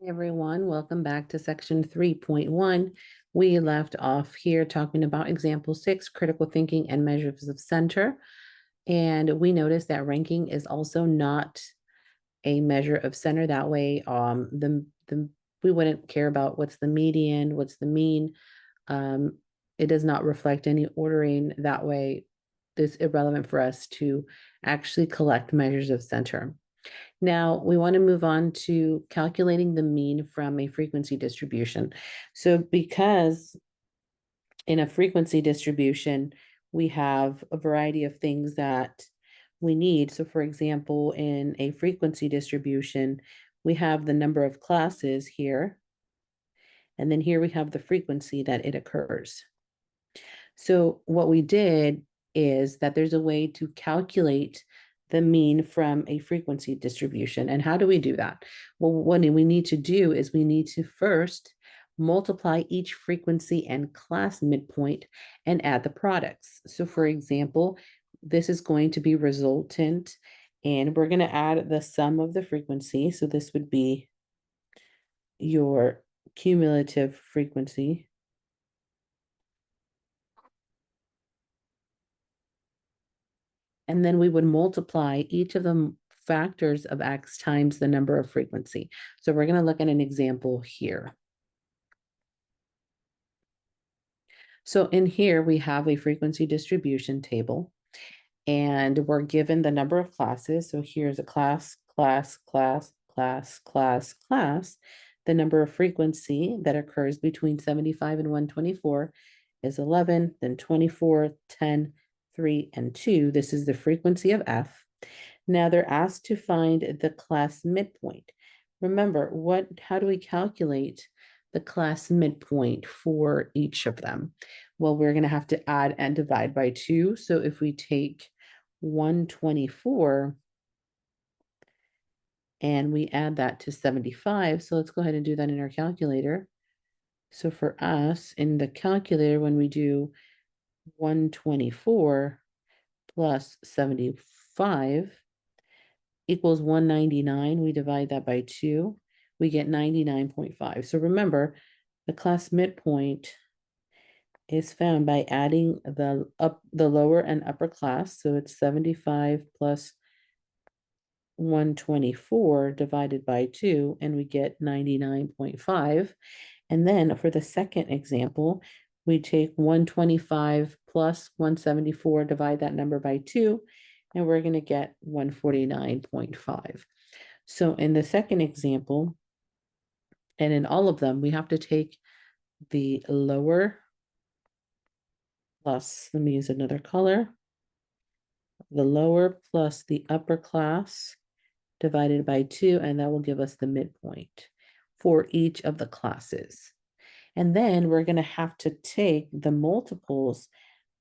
Hey everyone, welcome back to section 3.1. We left off here talking about example 6, critical thinking and measures of center. And we noticed that ranking is also not a measure of center. That way, we wouldn't care about what's the median, what's the mean. Um, it does not reflect any ordering. That way, it's irrelevant for us to actually collect measures of center. Now we want to move on to calculating the mean from a frequency distribution. So because in a frequency distribution, we have a variety of things that we need. So for example, in a frequency distribution, we have the number of classes here, and then here we have the frequency that it occurs. So what we did is that there's a way to calculate the mean from a frequency distribution. And how do we do that? Well, what we need to do is we need to first multiply each frequency and class midpoint and add the products. So for example, this is going to be resultant, and we're going to add the sum of the frequency. So this would be your cumulative frequency. And then we would multiply each of the factors of x times the number of frequency. So we're going to look at an example here. So in here, we have a frequency distribution table, and we're given the number of classes. So here's a class, class, class, class, class, class. The number of frequency that occurs between 75 and 124 is 11, then 24, 10, 3, and 2. This is the frequency of F. Now they're asked to find the class midpoint. Remember, how do we calculate the class midpoint for each of them? Well, we're going to have to add and divide by 2. So if we take 124 and we add that to 75, so let's go ahead and do that in our calculator. So for us in the calculator, when we do 124 plus 75 equals 199, we divide that by 2, we get 99.5. So remember, the class midpoint is found by adding the lower and upper class. So it's 75 plus 124 divided by 2, and we get 99.5. And then for the second example, we take 125 plus 174, divide that number by 2, and we're going to get 149.5. So in the second example, and in all of them, we have to take the lower plus, let me use another color, the lower plus the upper class divided by 2, and that will give us the midpoint for each of the classes. And then we're going to have to take the multiples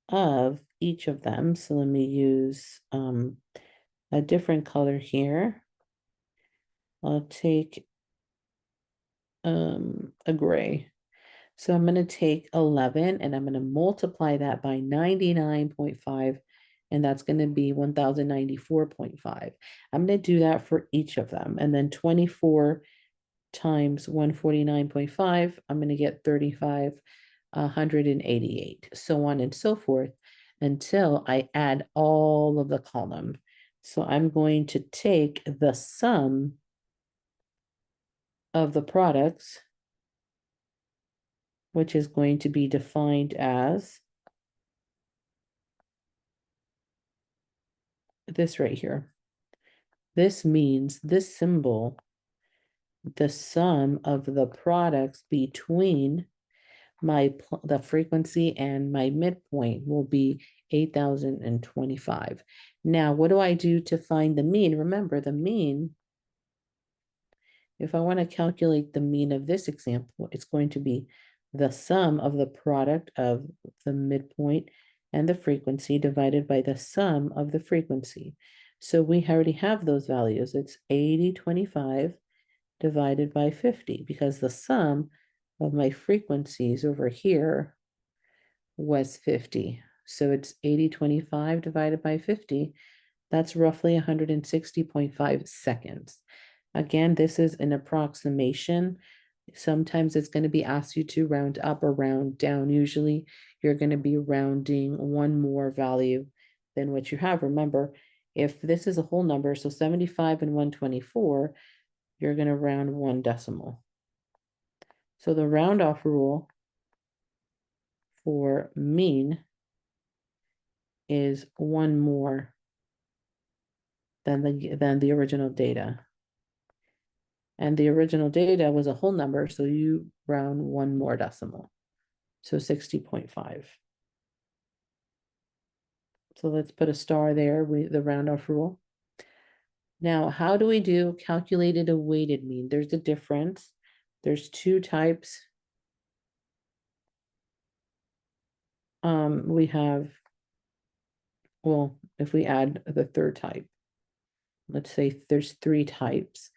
of each of them. So let me use a different color here. I'll take a gray. So I'm going to take 11 and I'm going to multiply that by 99.5, and that's going to be 1094.5. I'm going to do that for each of them. And then 24 times 149.5, I'm going to get 3,588, so on and so forth, until I add all of the column. So I'm going to take the sum of the products, which is going to be defined as this right here. This means this symbol, the sum of the products between the frequency and my midpoint will be 8,025. Now, what do I do to find the mean? Remember, the mean, if I want to calculate the mean of this example, it's going to be the sum of the product of the midpoint and the frequency divided by the sum of the frequency. So we already have those values. It's 8025 divided by 50, because the sum of my frequencies over here was 50. So it's 8025 divided by 50. That's roughly 160.5 seconds. Again, this is an approximation. Sometimes it's going to be asked you to round up or round down. Usually you're going to be rounding one more value than what you have. Remember, if this is a whole number, so 75 and 124, you're going to round one decimal. So the round off rule for mean is one more than the original data. And the original data was a whole number, so you round one more decimal. So 60.5. So let's put a star there, the round off rule. Now, how do we do calculated a weighted mean? There's a difference. There's two types. We have, well, if we add the third type, let's say there's three types.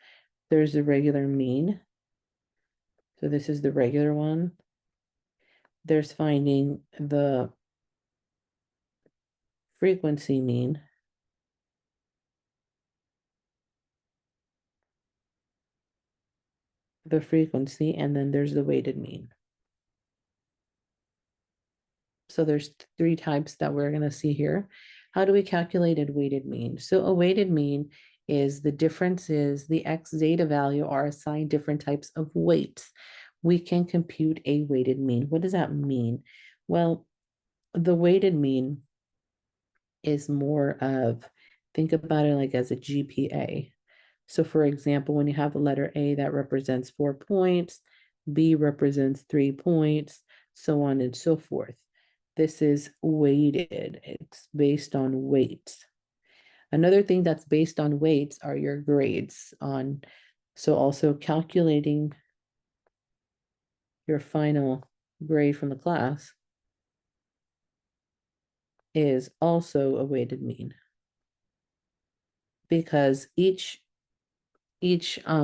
There's the regular mean. So this is the regular one. There's finding the frequency mean. The frequency, and then there's the weighted mean. So there's three types that we're going to see here. How do we calculate a weighted mean? So a weighted mean is the difference is the x zeta value are assigned different types of weights. We can compute a weighted mean. What does that mean? Well, the weighted mean is more of, think about it like as a GPA. So for example, when you have a letter A that represents 4 points, B represents 3 points, so on and so forth. This is weighted. It's based on weights. Another thing that's based on weights are your grades on, so also calculating your final grade from the class is also a weighted mean, because each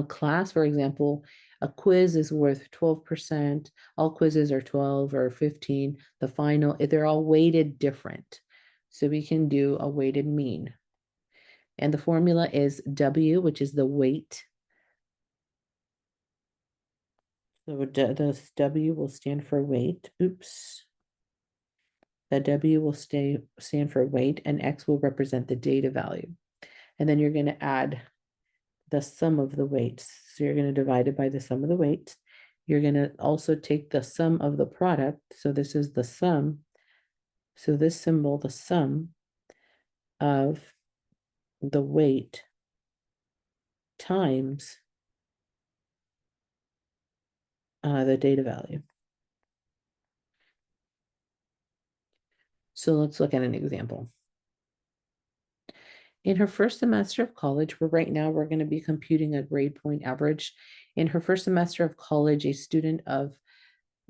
class, for example, a quiz is worth 12%. All quizzes are 12 or 15. The final, they're all weighted different. So we can do a weighted mean. And the formula is W, which is the weight. So the W will stand for weight. Oops. The W will stand for weight, and X will represent the data value. And then you're going to add the sum of the weights. So you're going to divide it by the sum of the weights. You're going to also take the sum of the product. So this is the sum. So this symbol, the sum of the weight times the data value. So let's look at an example. In her first semester of college, we're going to be computing a grade point average. In her first semester of college, a student of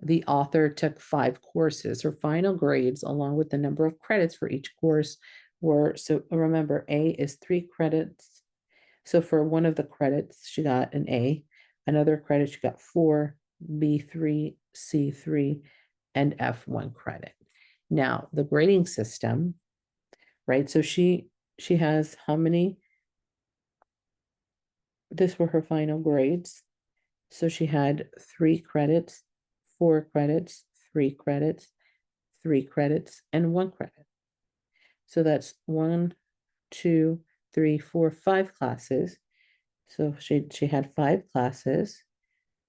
the author took 5 courses. Her final grades, along with the number of credits for each course, were, so remember, A is 3 credits. So for one of the credits, she got an A. Another credit, she got 4, B3, C3, and F1 credit. Now, the grading system, right? So she has how many? This were her final grades. So she had 3 credits, 4 credits, 3 credits, 3 credits, and 1 credit. So that's 1, 2, 3, 4, 5 classes. So she had 5 classes.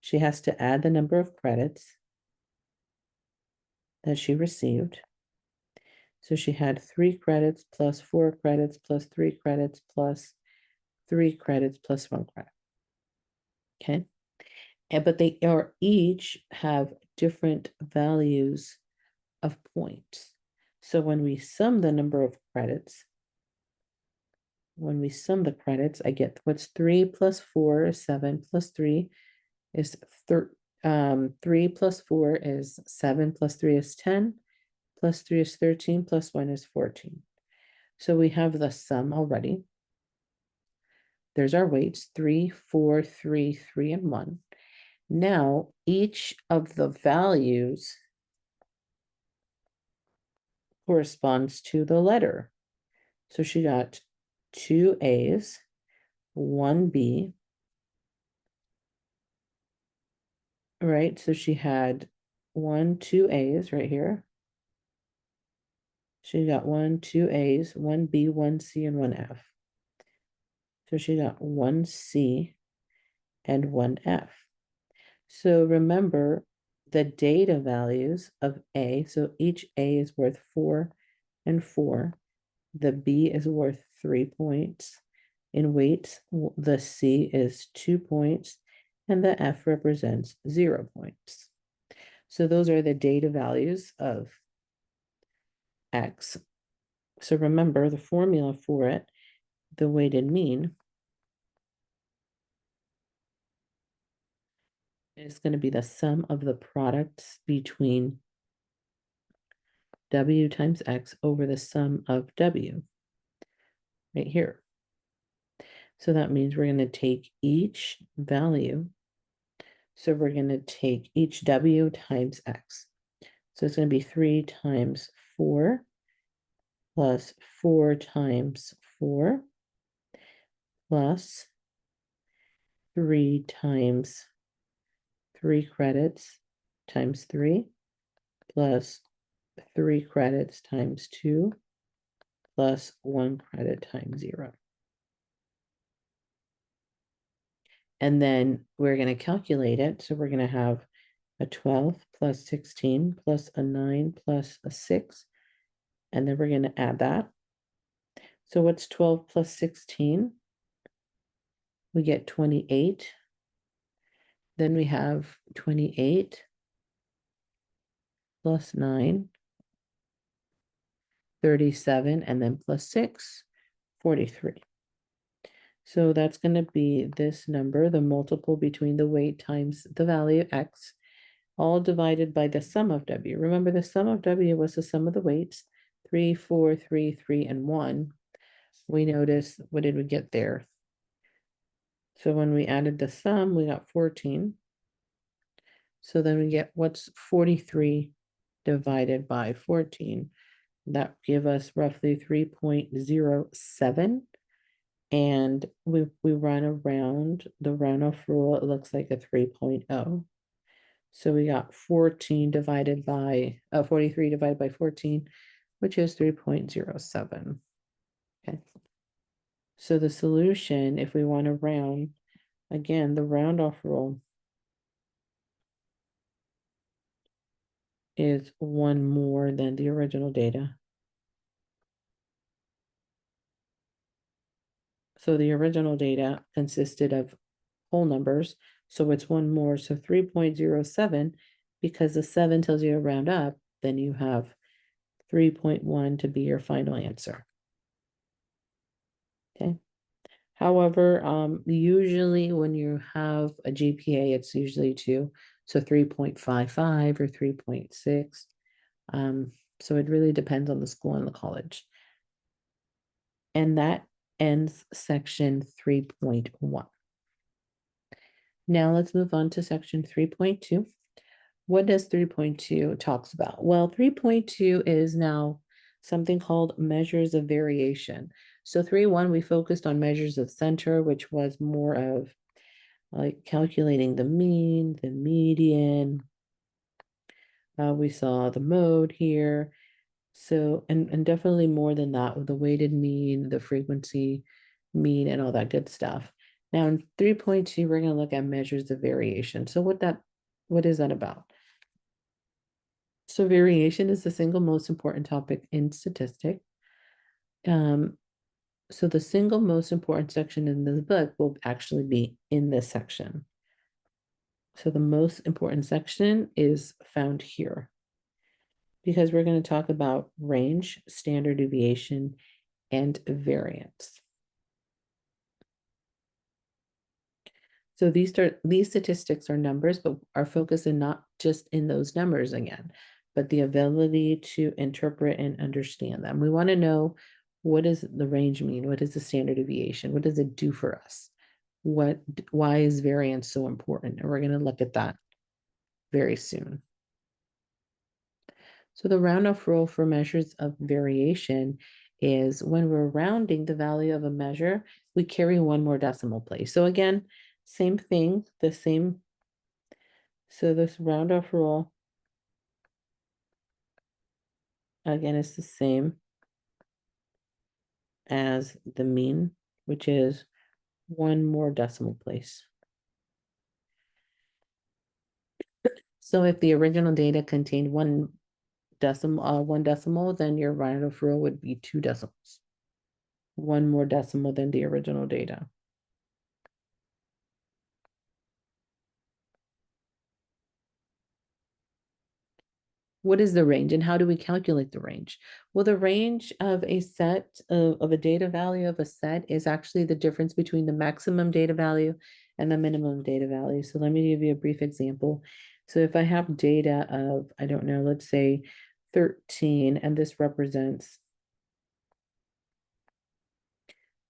She has to add the number of credits that she received. So she had 3 credits plus 4 credits plus 3 credits plus 3 credits plus 1 credit. Okay. But they are each have different values of points. So when we sum the number of credits, I get what's 3 plus 4 is 7 plus 3 is 3 plus 4 is 7 plus 3 is 10 plus 3 is 13 plus 1 is 14. So we have the sum already. There's our weights, 3, 4, 3, 3, and 1. Now, each of the values corresponds to the letter. So she got 2 A's, 1 B, right? So she had 2 A's right here. She got 2 A's, 1 B, 1 C, and 1 F. So she got 1 C and 1 F. So remember the data values of A. So each A is worth 4 and 4. The B is worth 3 points. In weights, the C is 2 points, and the F represents 0 points. So those are the data values of X. So remember the formula for it, the weighted mean, is going to be the sum of the products between W times X over the sum of W right here. So that means we're going to take each value. So we're going to take each W times X. So it's going to be 3 times 4 plus 4 times 4 plus 3 times 3 credits times 3 plus 3 credits times 2 plus 1 credit times 0. And then we're going to calculate it. So we're going to have a 12 plus 16 plus a 9 plus a 6. And then we're going to add that. So what's 12 plus 16? We get 28. Then we have 28 plus 9, 37, and then plus 6, 43. So that's going to be this number, the multiple between the weight times the value X, all divided by the sum of W. Remember, the sum of W was the sum of the weights, 3, 4, 3, 3, and 1. We notice, what did we get there? So when we added the sum, we got 14. So then we get what's 43 divided by 14. That give us roughly 3.07. And we run around the runoff rule, it looks like a 3.0. So we got 14 divided by 43 divided by 14, which is 3.07. Okay. So the solution, if we want to round, again, the round off rule is 1 more than the original data. So the original data consisted of whole numbers, so it's 1 more, so 3.07, because the 7 tells you to round up, then you have 3.1 to be your final answer. Okay. However, usually when you have a GPA, it's usually 2, so 3.55 or 3.6. So it really depends on the school and the college. And that ends section 3.1. Now let's move on to section 3.2. What does 3.2 talks about? Well, 3.2 is now something called measures of variation. So 3.1, we focused on measures of center, which was more of like calculating the mean, the median. We saw the mode here. So, and definitely more than that with the weighted mean, the frequency mean, and all that good stuff. Now in 3.2, we're going to look at measures of variation. So what is that about? So variation is the single most important topic in statistics. So the single most important section in this book will actually be in this section. So the most important section is found here, because we're going to talk about range, standard deviation, and variance. So these statistics are numbers, but our focus is not just in those numbers again, but the ability to interpret and understand them. We want to know, what does the range mean? What is the standard deviation? What does it do for us? Why is variance so important? And we're going to look at that very soon. So the round-off rule for measures of variation is when we're rounding the value of a measure, we carry 1 more decimal place. So again, same thing, the same So this round off rule, again, is the same as the mean, which is one more decimal place. So if the original data contained one decimal, then your round off rule would be 2 decimals. One more decimal than the original data. What is the range and how do we calculate the range? Well, the range of a set of a data value of a set is actually the difference between the maximum data value and the minimum data value. So let me give you a brief example. So if I have data of, I don't know, let's say 13, and this represents,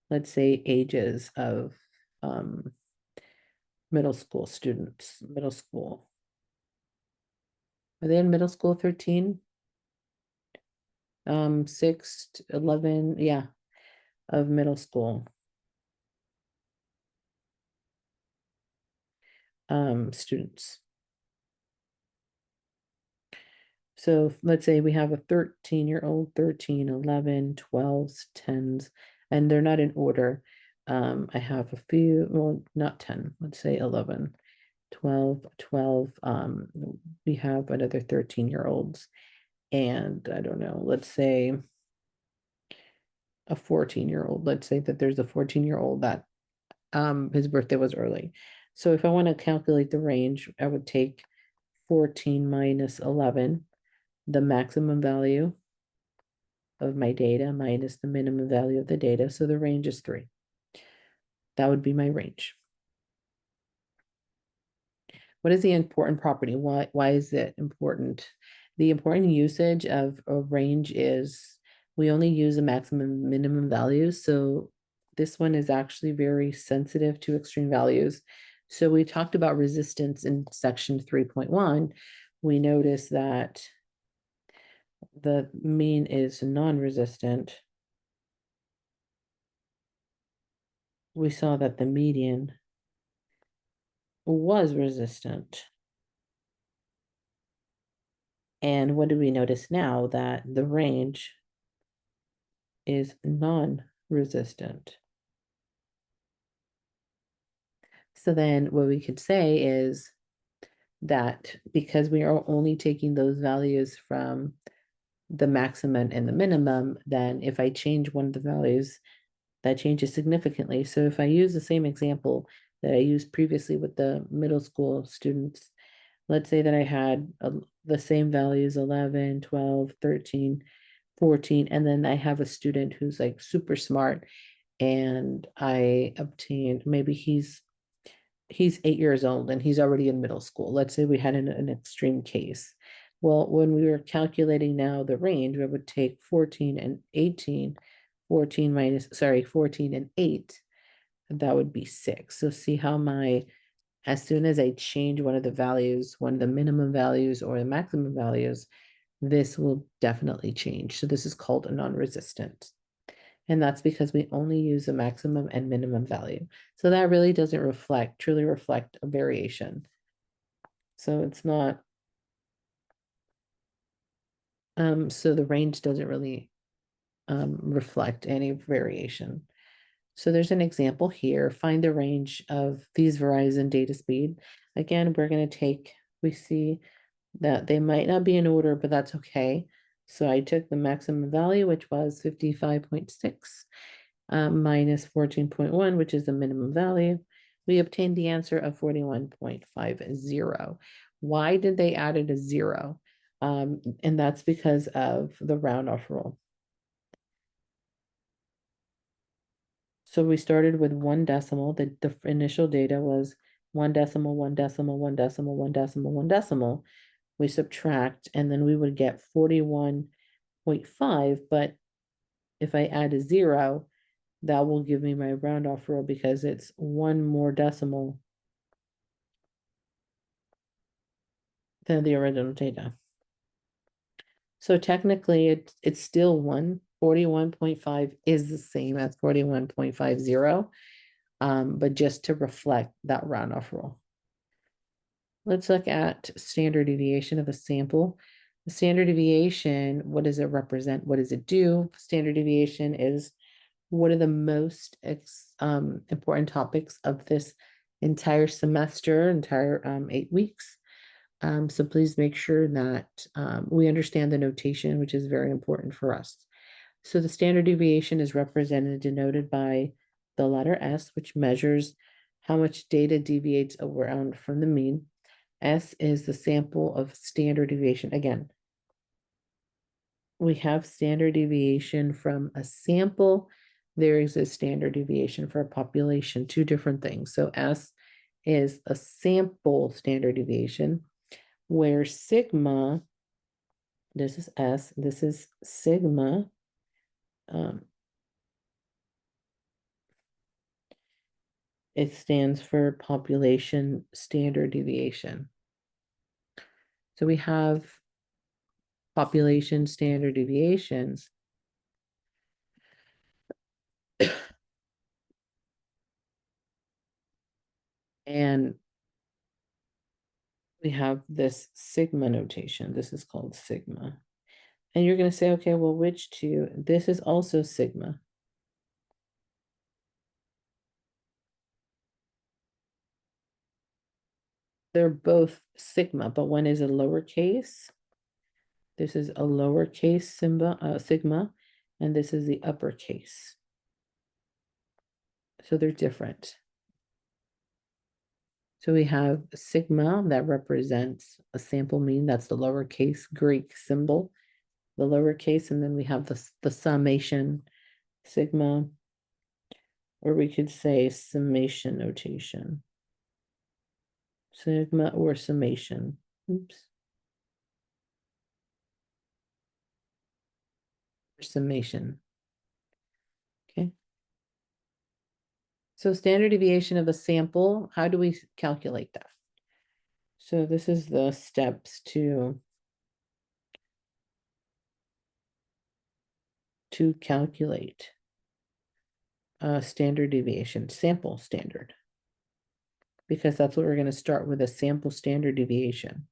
let's say, ages of middle school students, middle school. Are they in middle school 13? 6, 11, yeah, of middle school students. So let's say we have a 13-year-old, 13, 11, 12s, 10s, and they're not in order. I have a few, well, not 10, let's say 11, 12, 12. We have another 13-year-olds, and I don't know, let's say a 14-year-old. Let's say that there's a 14-year-old that his birthday was early. So if I want to calculate the range, I would take 14 minus 11, the maximum value of my data minus the minimum value of the data. So the range is 3. That would be my range. What is the important property? Why is it important? The important usage of a range is we only use the maximum and minimum values. So this one is actually very sensitive to extreme values. So we talked about resistance in section 3.1. We noticed that the mean is non-resistant. We saw that the median was resistant. And what do we notice now? That the range is non-resistant. So then what we could say is that because we are only taking those values from the maximum and the minimum, then if I change one of the values, that changes significantly. So if I use the same example that I used previously with the middle school students, let's say that I had the same values 11, 12, 13, 14, and then I have a student who's like super smart and I obtained, maybe he's 8 years old and he's already in middle school. Let's say we had an extreme case. Well, when we were calculating now the range, we would take 14 and 18, 14 minus, sorry, 14 and 8, that would be 6. So see how as soon as I change one of the values, one of the minimum values or the maximum values, this will definitely change. So this is called a non-resistant. And that's because we only use the maximum and minimum value. So that really doesn't truly reflect a variation. So it's not, so the range doesn't really reflect any variation. So there's an example here. Find the range of these Verizon data speed. Again, we're going to take, we see that they might not be in order, but that's okay. So I took the maximum value, which was 55.6, minus 14.1, which is the minimum value. We obtained the answer of 41.50. Why did they added a 0? And that's because of the round off rule. So we started with 1 decimal. The initial data was 1 decimal, 1 decimal, 1 decimal, 1 decimal, 1 decimal. We subtract, and then we would get 41.5. But if I add a 0, that will give me my round off rule because it's 1 more decimal than the original data. So technically it's still 41.5 is the same as 41.50, but just to reflect that round off rule. Let's look at standard deviation of a sample. The standard deviation, what does it represent? What does it do? Standard deviation is what are the most important topics of this entire semester, entire 8 weeks. So please make sure that we understand the notation, which is very important for us. So the standard deviation is represented, denoted by the letter S, which measures how much data deviates around from the mean. S is the sample of standard deviation. Again, we have standard deviation from a sample. There is a standard deviation for a population, two different things. So S is a sample standard deviation, where sigma, this is S, this is sigma. It stands for population standard deviation. So we have population standard deviations. And we have this sigma notation. This is called sigma. And you're going to say, okay, well, which two? This is also sigma. They're both sigma, but one is a lowercase. This is a lowercase sigma, and this is the uppercase. So they're different. So we have sigma that represents a sample mean. That's the lowercase Greek symbol, the lowercase, and then we have the summation sigma, or we could say summation notation. Sigma or summation. Oops. Summation. Okay. So standard deviation of a sample, how do we calculate that? So this is the steps to calculate standard deviation, sample standard, because that's what we're going to start with, a sample standard deviation.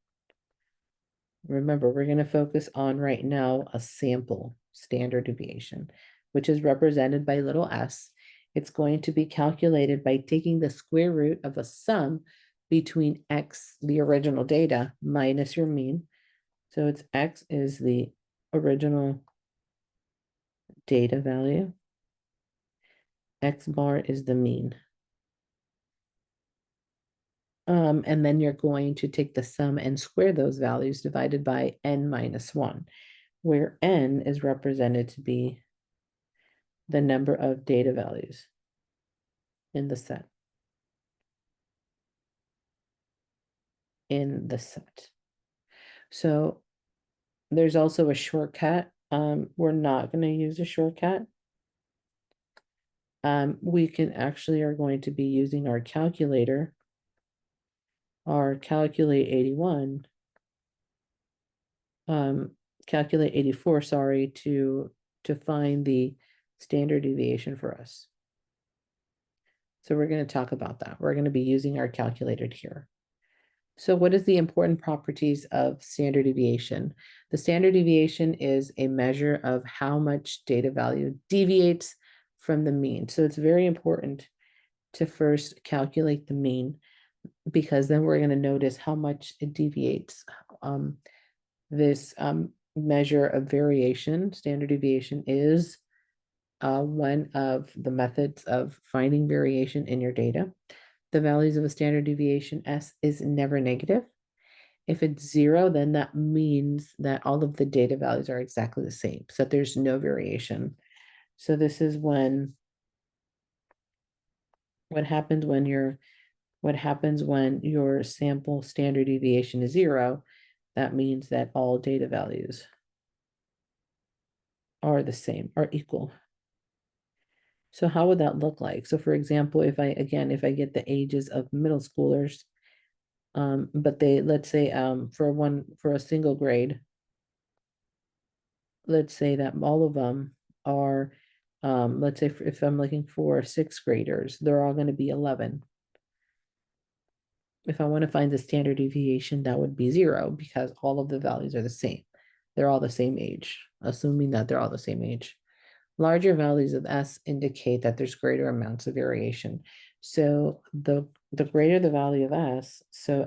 Remember, we're going to focus on right now a sample standard deviation, which is represented by little s. It's going to be calculated by taking the square root of a sum between x, the original data, minus your mean. So it's x is the original data value. X bar is the mean. And then you're going to take the sum and square those values divided by n minus 1, where n is represented to be the number of data values in the set. So there's also a shortcut. We're not going to use a shortcut. We can actually are going to be using our calculator, our calculate 81, calculate 84, sorry, to find the standard deviation for us. So we're going to talk about that. We're going to be using our calculator here. So what is the important properties of standard deviation? The standard deviation is a measure of how much data value deviates from the mean. So it's very important to first calculate the mean, because then we're going to notice how much it deviates. This measure of variation, standard deviation, is one of the methods of finding variation in your data. The values of a standard deviation, S, is never negative. If it's 0, then that means that all of the data values are exactly the same, so that there's no variation. So this is when, what happens when your sample standard deviation is 0, that means that all data values are the same, are equal. So how would that look like? So for example, if I get the ages of middle schoolers, but they, let's say, for a single grade, let's say that all of them are, let's say if I'm looking for 6th graders, they're all going to be 11. if I want to find the standard deviation, that would be 0 because all of the values are the same. They're all the same age, assuming that they're all the same age. Larger values of S indicate that there's greater amounts of variation. So the greater the value of S, so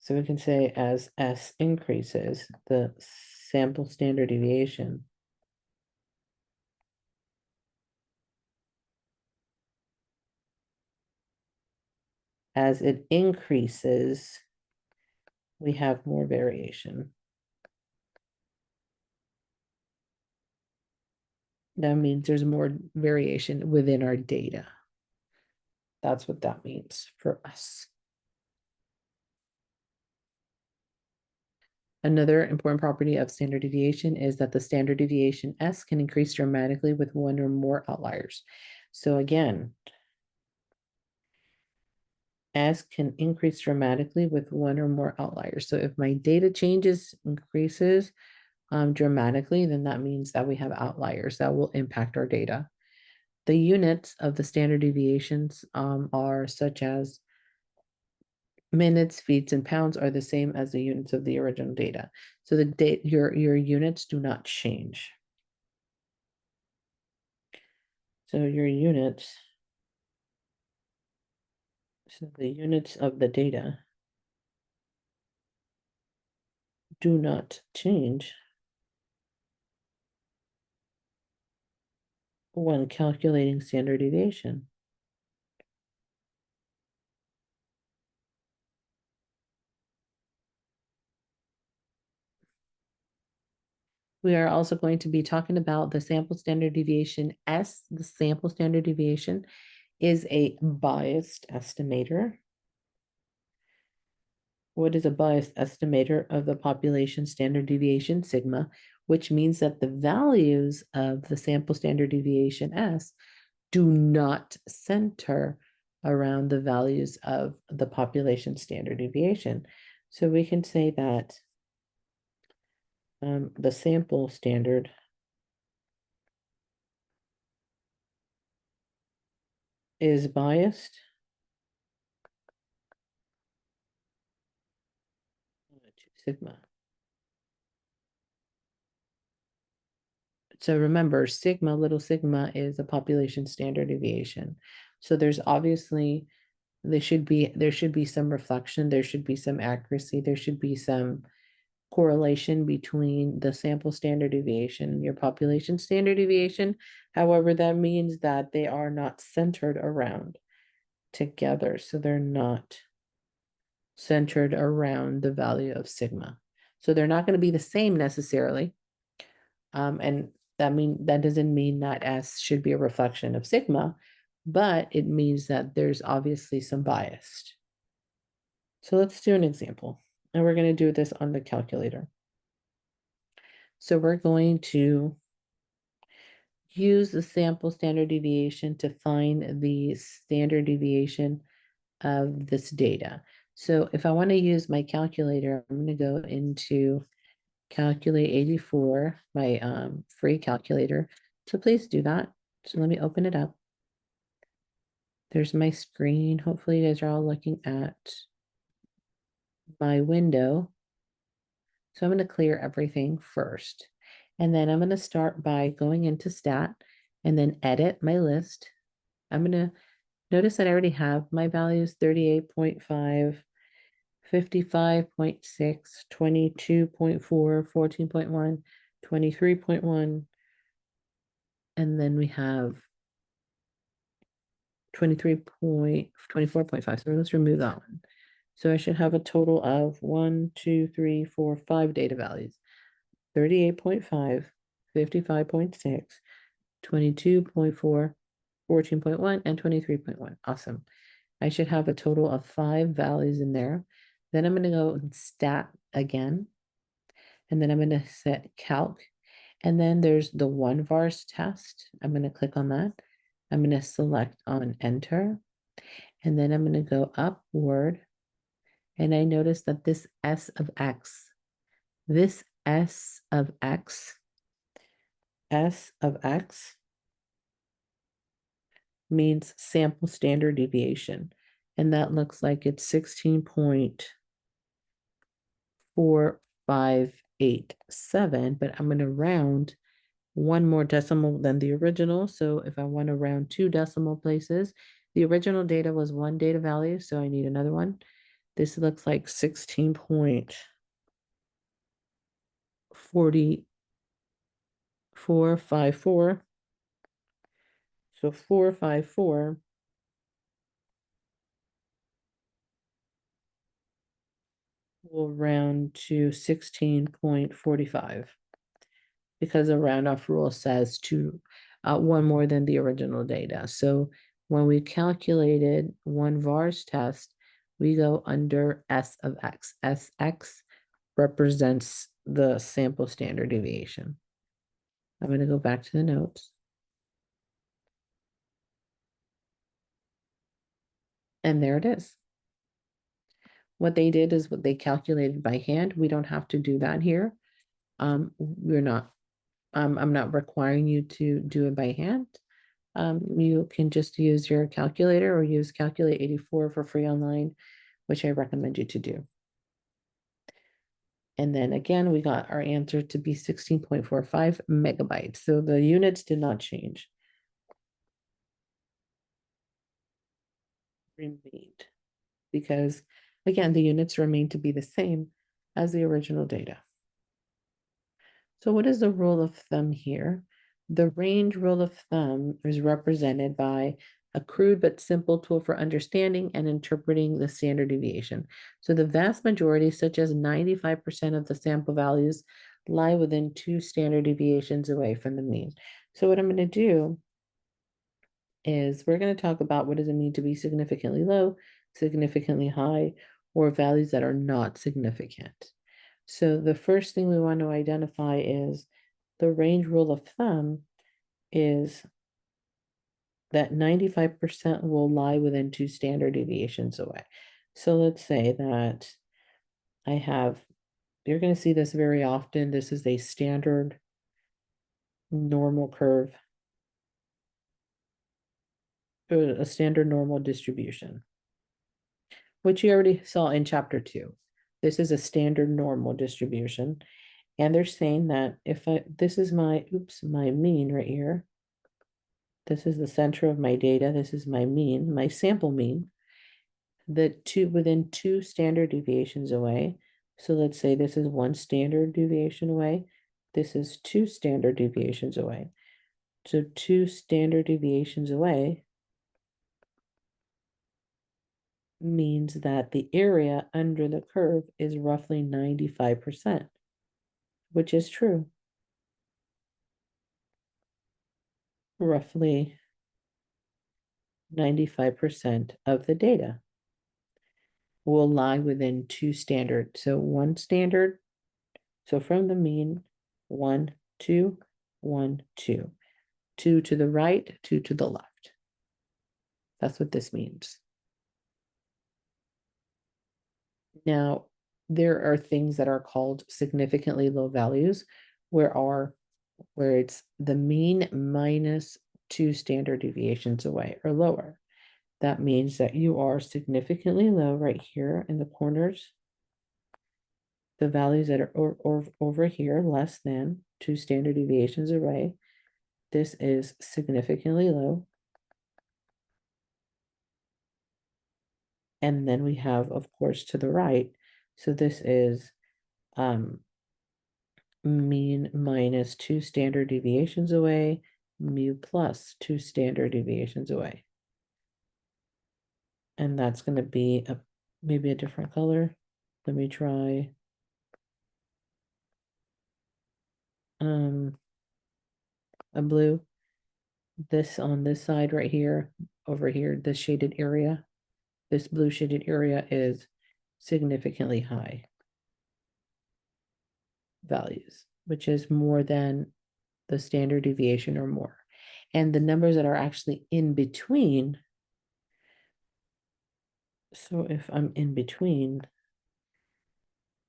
we can say as S increases, the sample standard deviation as it increases, we have more variation. That means there's more variation within our data. That's what that means for us. Another important property of standard deviation is that the standard deviation S can increase dramatically with one or more outliers. So again, S can increase dramatically with one or more outliers. So if my data increases dramatically, then that means that we have outliers that will impact our data. The units of the standard deviations are such as minutes, feet, and pounds are the same as the units of the original data. So your units do not change. So your units, so the units of the data do not change when calculating standard deviation. We are also going to be talking about the sample standard deviation S. The sample standard deviation is a biased estimator. What is a biased estimator of the population standard deviation, sigma, which means that the values of the sample standard deviation S do not center around the values of the population standard deviation. So we can say that the sample standard is biased to sigma. So remember, sigma, little sigma, is a population standard deviation. So there's obviously there should be some reflection, there should be some accuracy, there should be some correlation between the sample standard deviation and your population standard deviation. However, that means that they are not centered around together. So they're not centered around the value of sigma. So they're not going to be the same necessarily. And that doesn't mean that S should be a reflection of sigma, but it means that there's obviously some bias. So let's do an example. And we're going to do this on the calculator. So we're going to use the sample standard deviation to find the standard deviation of this data. So if I want to use my calculator, I'm going to go into Calculate 84, my free calculator. So please do that. So let me open it up. There's my screen. Hopefully you guys are all looking at my window. So I'm going to clear everything first. And then I'm going to start by going into stat and then edit my list. I'm going to notice that I already have my values 38.5, 55.6, 22.4, 14.1, 23.1, and then we have 24.5. So let's remove that one. So I should have a total of 1, 2, 3, 4, 5 data values. 38.5, 55.6, 22.4, 14.1, and 23.1. Awesome. I should have a total of 5 values in there. Then I'm going to go and stat again. And then I'm going to set calc. And then there's the one vars test. I'm going to click on that. I'm going to select on enter. And then I'm going to go upward. And I notice that this S of X means sample standard deviation. And that looks like it's 16.4587, but I'm going to round one more decimal than the original. So if I want to round 2 decimal places, the original data was 1 data value, so I need another one. This looks like 16.4454. So 454 will round to 16.45 because the round off rule says one more than the original data. So when we calculated one VARS test, we go under S of X. SX represents the sample standard deviation. I'm going to go back to the notes. And there it is. What they did is what they calculated by hand. We don't have to do that here. We're not, I'm not requiring you to do it by hand. You can just use your calculator or use Calculate 84 for free online, which I recommend you to do. And then again, we got our answer to be 16.45 megabytes. So the units did not change. Remained. Because again, the units remain to be the same as the original data. So what is the rule of thumb here? The range rule of thumb is represented by a crude but simple tool for understanding and interpreting the standard deviation. So the vast majority, such as 95% of the sample values, lie within 2 standard deviations away from the mean. So what I'm going to do is we're going to talk about what does it mean to be significantly low, significantly high, or values that are not significant. So the first thing we want to identify is the range rule of thumb is that 95% will lie within 2 standard deviations away. So let's say that I have, you're going to see this very often. This is a standard normal curve, or a standard normal distribution, which you already saw in chapter 2. This is a standard normal distribution. And they're saying that if this is my mean right here. This is the center of my data. This is my mean, my sample mean. Within 2 standard deviations away. So let's say this is 1 standard deviation away. This is 2 standard deviations away. So 2 standard deviations away means that the area under the curve is roughly 95%, which is true. Roughly 95% of the data will lie within 2 standard. So 1 standard. So from the mean, 1, 2, 1, 2. 2 to the right, 2 to the left. That's what this means. Now, there are things that are called significantly low values, where it's the mean minus 2 standard deviations away or lower. That means that you are significantly low right here in the corners. The values that are over here, less than 2 standard deviations away, this is significantly low. And then we have, of course, to the right. So this is mean minus 2 standard deviations away, mu plus 2 standard deviations away. And that's going to be maybe a different color. Let me try a blue. This on this side right here, over here, this shaded area, this blue shaded area is significantly high values, which is more than the standard deviation or more. And the numbers that are actually in between, so if I'm in between,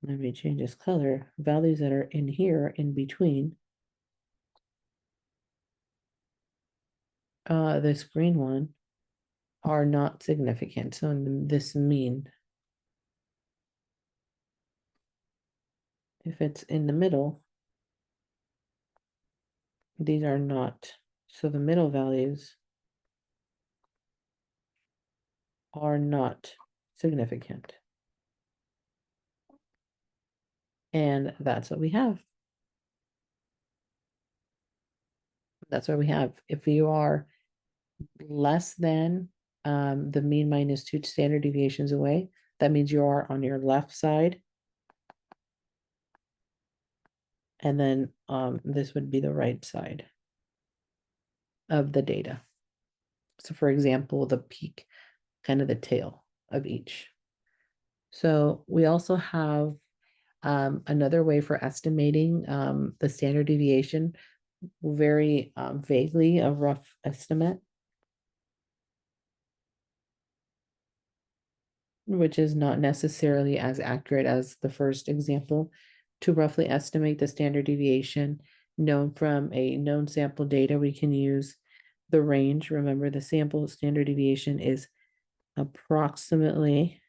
let me change this color, values that are in here in between, this green one are not significant. So this mean, if it's in the middle, these are not. So the middle values are not significant. And that's what we have. That's what we have. If you are less than the mean minus 2 standard deviations away, that means you are on your left side. And then this would be the right side of the data. So for example, the peak, kind of the tail of each. So we also have another way for estimating the standard deviation, very vaguely a rough estimate, which is not necessarily as accurate as the first example. To roughly estimate the standard deviation known from a known sample data, we can use the range. Remember, the sample standard deviation is approximately,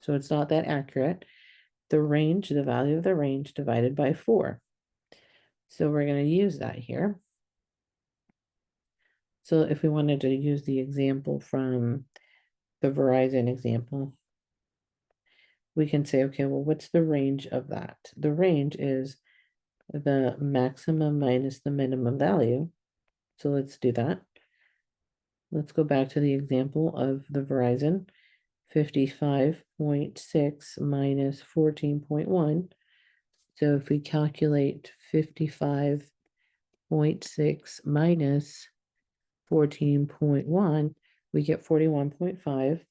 so it's not that accurate. The range, the value of the range divided by 4. So we're going to use that here. So if we wanted to use the example from the Verizon example, we can say, okay, well, what's the range of that? The range is the maximum minus the minimum value. So let's do that. Let's go back to the example of the Verizon. 55.6 minus 14.1. So if we calculate 55.6 minus 14.1, we get 41.5.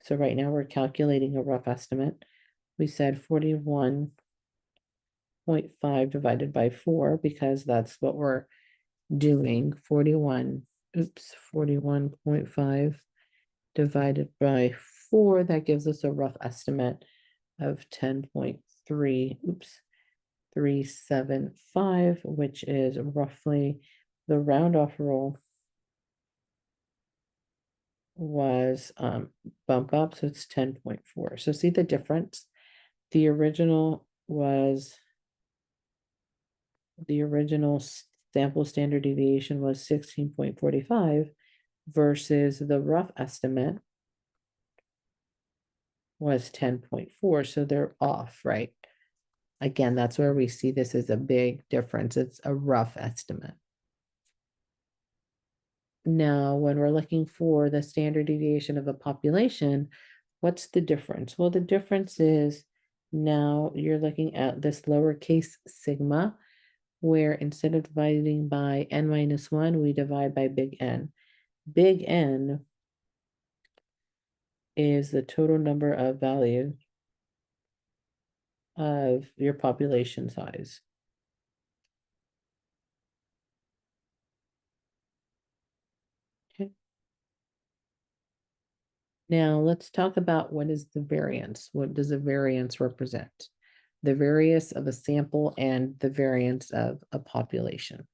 So right now we're calculating a rough estimate. We said 41.5 divided by 4 because that's what we're doing. 41.5 divided by 4, that gives us a rough estimate of 10.375, which is roughly the round off rule was bump up, so it's 10.4. So see the difference? The original sample standard deviation was 16.45 versus the rough estimate was 10.4. So they're off, right? Again, that's where we see this as a big difference. It's a rough estimate. Now, when we're looking for the standard deviation of a population, what's the difference? Well, the difference is now you're looking at this lowercase sigma, where instead of dividing by n minus 1, we divide by big N. Big N is the total number of values of your population size. Okay. Now let's talk about what is the variance. What does a variance represent? The variance of a sample and the variance of a population.